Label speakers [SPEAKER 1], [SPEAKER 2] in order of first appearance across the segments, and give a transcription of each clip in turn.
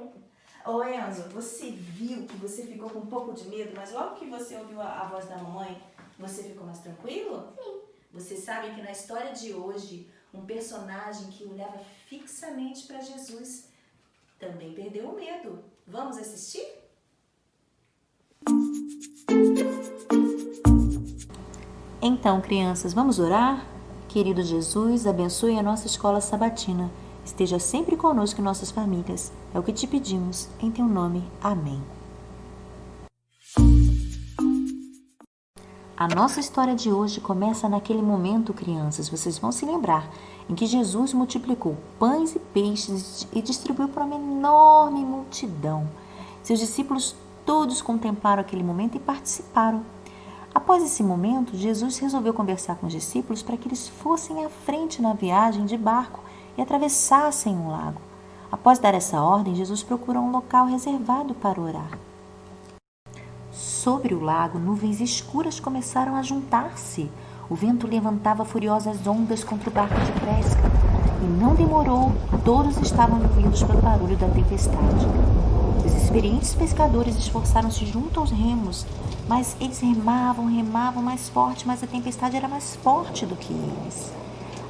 [SPEAKER 1] pronto. Ô Enzo, você viu que você ficou com um pouco de medo, mas logo que você ouviu a voz da mamãe, você ficou mais tranquilo?
[SPEAKER 2] Sim.
[SPEAKER 1] Você sabe que na história de hoje, um personagem que olhava fixamente para Jesus também perdeu o medo. Vamos assistir? Então, crianças, vamos orar? Querido Jesus, abençoe a nossa escola sabatina. Esteja sempre conosco em nossas famílias. É o que te pedimos, em teu nome. Amém. A nossa história de hoje começa naquele momento, crianças, vocês vão se lembrar, em que Jesus multiplicou pães e peixes e distribuiu para uma enorme multidão. Seus discípulos todos contemplaram aquele momento e participaram. Após esse momento, Jesus resolveu conversar com os discípulos para que eles fossem à frente na viagem de barco e atravessassem um lago. Após dar essa ordem, Jesus procurou um local reservado para orar. Sobre o lago, nuvens escuras começaram a juntar-se. O vento levantava furiosas ondas contra o barco de pesca. E não demorou, todos estavam envolvidos pelo barulho da tempestade. Os experientes pescadores esforçaram-se junto aos remos, mas eles remavam mais forte, mas a tempestade era mais forte do que eles.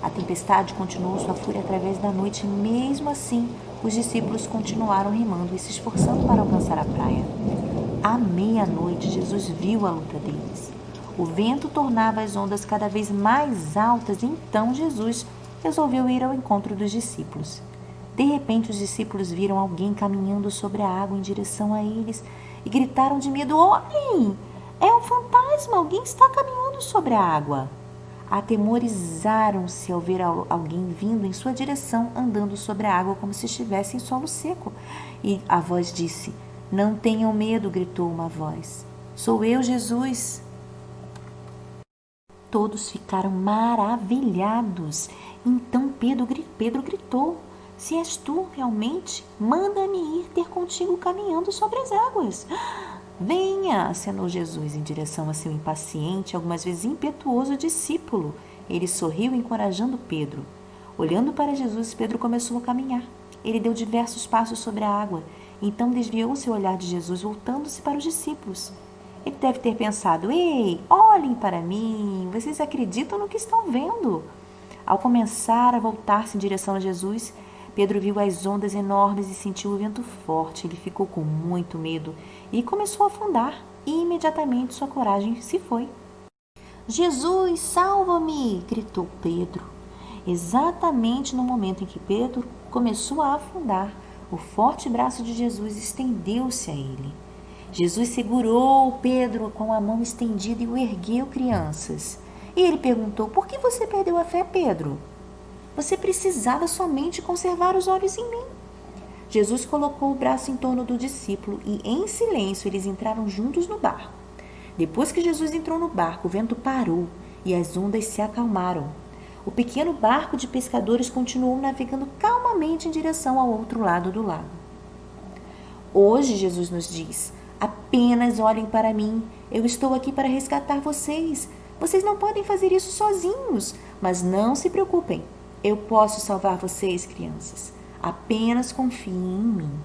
[SPEAKER 1] A tempestade continuou sua fúria através da noite e, mesmo assim, os discípulos continuaram remando e se esforçando para alcançar a praia. À meia-noite, Jesus viu a luta deles. O vento tornava as ondas cada vez mais altas e então Jesus resolveu ir ao encontro dos discípulos. De repente, os discípulos viram alguém caminhando sobre a água em direção a eles e gritaram de medo: "Olhem! É um fantasma! Alguém está caminhando sobre a água!" Atemorizaram-se ao ver alguém vindo em sua direção, andando sobre a água como se estivesse em solo seco. E a voz disse: "Não tenham medo", gritou uma voz. "Sou eu, Jesus." Todos ficaram maravilhados. Então Pedro gritou: "Se és tu realmente, manda-me ir ter contigo caminhando sobre as águas." "Venha", acenou Jesus em direção a seu impaciente, algumas vezes impetuoso discípulo. Ele sorriu, encorajando Pedro. Olhando para Jesus, Pedro começou a caminhar. Ele deu diversos passos sobre a água. Então desviou seu olhar de Jesus, voltando-se para os discípulos. Ele deve ter pensado: "Ei, olhem para mim, vocês acreditam no que estão vendo?" Ao começar a voltar-se em direção a Jesus, Pedro viu as ondas enormes e sentiu o vento forte. Ele ficou com muito medo e começou a afundar. E imediatamente sua coragem se foi. "Jesus, salva-me!" gritou Pedro. Exatamente no momento em que Pedro começou a afundar, o forte braço de Jesus estendeu-se a ele. Jesus segurou Pedro com a mão estendida e o ergueu, crianças. E ele perguntou: "Por que você perdeu a fé, Pedro? Você precisava somente conservar os olhos em mim." Jesus colocou o braço em torno do discípulo e, em silêncio, eles entraram juntos no barco. Depois que Jesus entrou no barco, o vento parou e as ondas se acalmaram. O pequeno barco de pescadores continuou navegando calmamente em direção ao outro lado do lago. Hoje, Jesus nos diz: "Apenas olhem para mim. Eu estou aqui para resgatar vocês. Vocês não podem fazer isso sozinhos, mas não se preocupem. Eu posso salvar vocês, crianças. Apenas confiem em mim."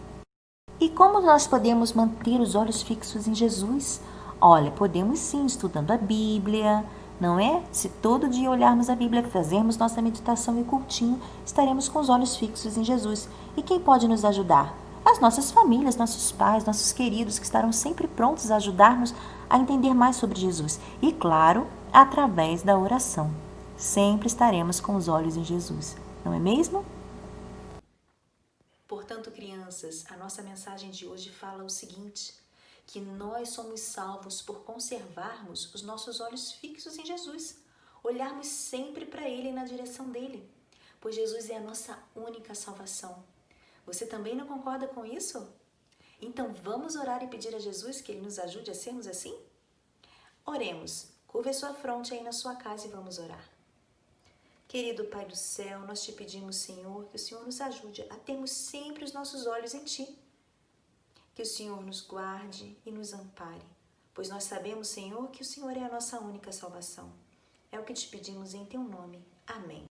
[SPEAKER 1] E como nós podemos manter os olhos fixos em Jesus? Olha, podemos sim, estudando a Bíblia, não é? Se todo dia olharmos a Bíblia, fazermos nossa meditação e cultinho, estaremos com os olhos fixos em Jesus. E quem pode nos ajudar? As nossas famílias, nossos pais, nossos queridos, que estarão sempre prontos a ajudar-nos a entender mais sobre Jesus. E, claro, através da oração. Sempre estaremos com os olhos em Jesus, não é mesmo? Portanto, crianças, a nossa mensagem de hoje fala o seguinte: que nós somos salvos por conservarmos os nossos olhos fixos em Jesus, olharmos sempre para Ele e na direção dele, pois Jesus é a nossa única salvação. Você também não concorda com isso? Então vamos orar e pedir a Jesus que Ele nos ajude a sermos assim? Oremos. Curva a sua fronte aí na sua casa e vamos orar. Querido Pai do céu, nós te pedimos, Senhor, que o Senhor nos ajude a termos sempre os nossos olhos em Ti. Que o Senhor nos guarde e nos ampare, pois nós sabemos, Senhor, que o Senhor é a nossa única salvação. É o que te pedimos em Teu nome. Amém.